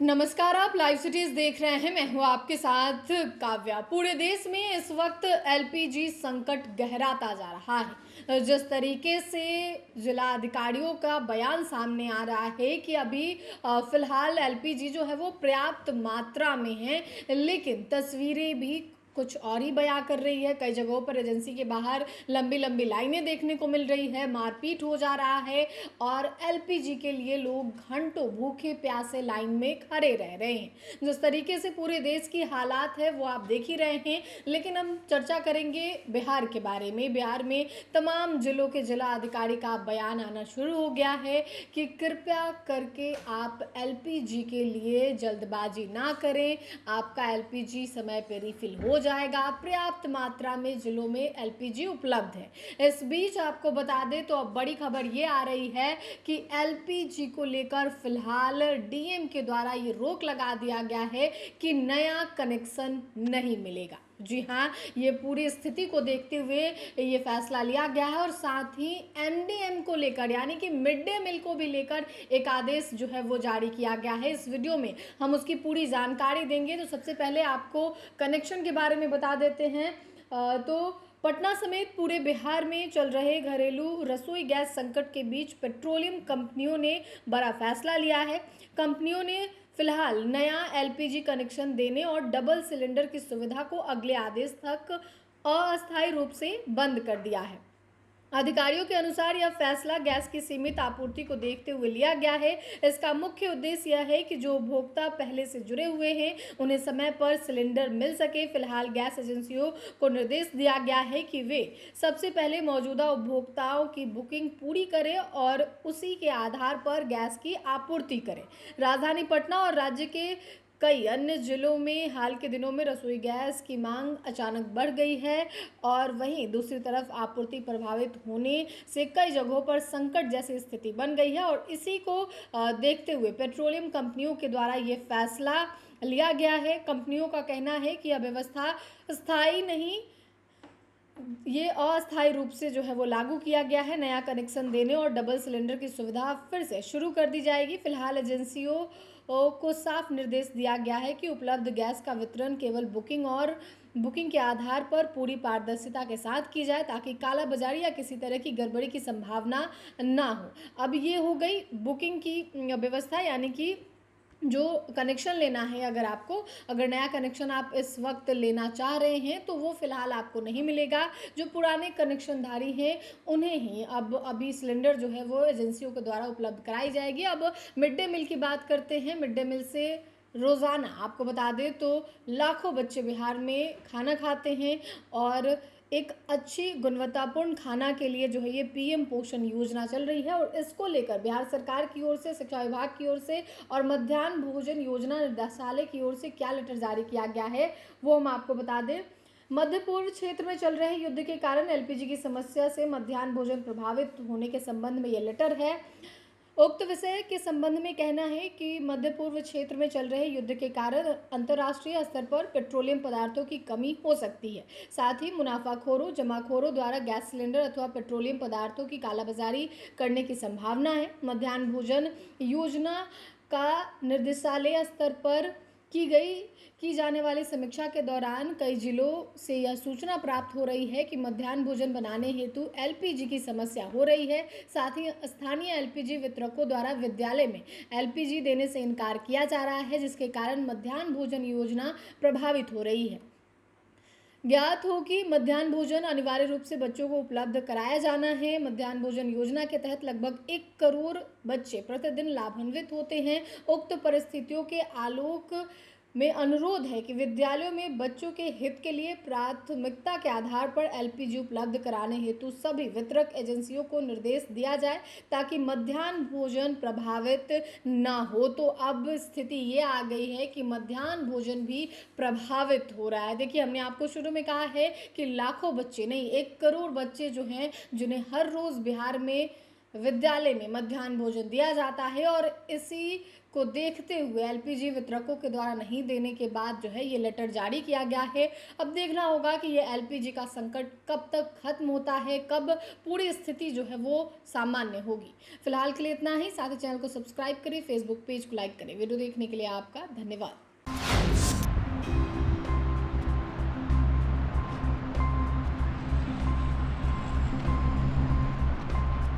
नमस्कार, आप live cities देख रहे हैं। मैं हूं आपके साथ काव्या। पूरे देश में इस वक्त एलपीजी संकट गहराता जा रहा है। जिस तरीके से जिला अधिकारियों का बयान सामने आ रहा है कि अभी फिलहाल एलपीजी जो है वो पर्याप्त मात्रा में है, लेकिन तस्वीरें भी कुछ और ही बयां कर रही है। कई जगहों पर एजेंसी के बाहर लंबी लंबी लाइनें देखने को मिल रही है, मारपीट हो जा रहा है और एलपीजी के लिए लोग घंटों भूखे प्यासे लाइन में खड़े रह रहे हैं। जिस तरीके से पूरे देश की हालात है वो आप देख ही रहे हैं, लेकिन हम चर्चा करेंगे बिहार के बारे में। बिहार में तमाम जिलों के जिला अधिकारी का बयान आना शुरू हो गया है कि कृपया करके आप एलपीजी के लिए जल्दबाजी ना करें, आपका एलपीजी समय पर रिफिल हो जाएगा। पर्याप्त मात्रा में जिलों में एलपीजी उपलब्ध है। इस बीच आपको बता दें तो अब बड़ी खबर ये आ रही है कि एलपीजी को लेकर फिलहाल डीएम के द्वारा ये रोक लगा दिया गया है कि नया कनेक्शन नहीं मिलेगा। जी हाँ, ये पूरी स्थिति को देखते हुए ये फैसला लिया गया है और साथ ही एमडीएम को लेकर यानी कि मिड डे मील को भी लेकर एक आदेश जो है वो जारी किया गया है। इस वीडियो में हम उसकी पूरी जानकारी देंगे। तो सबसे पहले आपको कनेक्शन के बारे में बता देते हैं। तो पटना समेत पूरे बिहार में चल रहे घरेलू रसोई गैस संकट के बीच पेट्रोलियम कंपनियों ने बड़ा फैसला लिया है। कंपनियों ने फिलहाल नया एलपीजी कनेक्शन देने और डबल सिलेंडर की सुविधा को अगले आदेश तक अस्थायी रूप से बंद कर दिया है। अधिकारियों के अनुसार यह फैसला गैस की सीमित आपूर्ति को देखते हुए लिया गया है। इसका मुख्य उद्देश्य यह है कि जो उपभोक्ता पहले से जुड़े हुए हैं उन्हें समय पर सिलेंडर मिल सके। फिलहाल गैस एजेंसियों को निर्देश दिया गया है कि वे सबसे पहले मौजूदा उपभोक्ताओं की बुकिंग पूरी करें और उसी के आधार पर गैस की आपूर्ति करें। राजधानी पटना और राज्य के कई अन्य जिलों में हाल के दिनों में रसोई गैस की मांग अचानक बढ़ गई है और वहीं दूसरी तरफ आपूर्ति प्रभावित होने से कई जगहों पर संकट जैसी स्थिति बन गई है और इसी को देखते हुए पेट्रोलियम कंपनियों के द्वारा ये फैसला लिया गया है। कंपनियों का कहना है कि यह व्यवस्था स्थायी नहीं, ये अस्थायी रूप से जो है वो लागू किया गया है। नया कनेक्शन देने और डबल सिलेंडर की सुविधा फिर से शुरू कर दी जाएगी। फिलहाल एजेंसियों को साफ निर्देश दिया गया है कि उपलब्ध गैस का वितरण केवल बुकिंग के आधार पर पूरी पारदर्शिता के साथ की जाए ताकि कालाबाजारी या किसी तरह की गड़बड़ी की संभावना ना हो। अब ये हो गई बुकिंग की व्यवस्था, यानी कि जो कनेक्शन लेना है, अगर नया कनेक्शन आप इस वक्त लेना चाह रहे हैं तो वो फ़िलहाल आपको नहीं मिलेगा। जो पुराने कनेक्शनधारी हैं उन्हें ही अब अभी सिलेंडर जो है वो एजेंसियों के द्वारा उपलब्ध कराई जाएगी। अब मिड डे मील की बात करते हैं। मिड डे मील से रोज़ाना आपको बता दें तो लाखों बच्चे बिहार में खाना खाते हैं और एक अच्छी गुणवत्तापूर्ण खाना के लिए जो है ये पीएम पोषण योजना चल रही है और इसको लेकर बिहार सरकार की ओर से, शिक्षा विभाग की ओर से और मध्याह्न भोजन योजना निदेशालय की ओर से क्या लेटर जारी किया गया है वो हम आपको बता दें। मध्य पूर्व क्षेत्र में चल रहे युद्ध के कारण एलपीजी की समस्या से मध्याह्न भोजन प्रभावित होने के संबंध में यह लेटर है। उक्त विषय के संबंध में कहना है कि मध्य पूर्व क्षेत्र में चल रहे युद्ध के कारण अंतर्राष्ट्रीय स्तर पर पेट्रोलियम पदार्थों की कमी हो सकती है। साथ ही मुनाफाखोरों, जमाखोरों द्वारा गैस सिलेंडर अथवा पेट्रोलियम पदार्थों की कालाबाजारी करने की संभावना है। मध्याह्न भोजन योजना का निर्देशालय स्तर पर की जाने वाली समीक्षा के दौरान कई जिलों से यह सूचना प्राप्त हो रही है कि मध्याह्न भोजन बनाने हेतु एलपीजी की समस्या हो रही है। साथ ही स्थानीय एलपीजी वितरकों द्वारा विद्यालय में एलपीजी देने से इनकार किया जा रहा है, जिसके कारण मध्याह्न भोजन योजना प्रभावित हो रही है। ज्ञात हो कि मध्याह्न भोजन अनिवार्य रूप से बच्चों को उपलब्ध कराया जाना है। मध्याह्न भोजन योजना के तहत लगभग 1 करोड़ बच्चे प्रतिदिन लाभान्वित होते हैं। उक्त परिस्थितियों के आलोक में अनुरोध है कि विद्यालयों में बच्चों के हित के लिए प्राथमिकता के आधार पर एलपीजी उपलब्ध कराने हेतु सभी वितरक एजेंसियों को निर्देश दिया जाए ताकि मध्याह्न भोजन प्रभावित ना हो। तो अब स्थिति ये आ गई है कि मध्याह्न भोजन भी प्रभावित हो रहा है। देखिए, हमने आपको शुरू में कहा है कि लाखों बच्चे नहीं, 1 करोड़ बच्चे जो हैं जिन्हें हर रोज़ बिहार में विद्यालय में मध्याह्न भोजन दिया जाता है और इसी को देखते हुए एलपीजी वितरकों के द्वारा नहीं देने के बाद जो है ये लेटर जारी किया गया है। अब देखना होगा कि ये एलपीजी का संकट कब तक खत्म होता है, कब पूरी स्थिति जो है वो सामान्य होगी। फिलहाल के लिए इतना ही। साथ ही चैनल को सब्सक्राइब करें, फेसबुक पेज को लाइक करें। वीडियो देखने के लिए आपका धन्यवाद।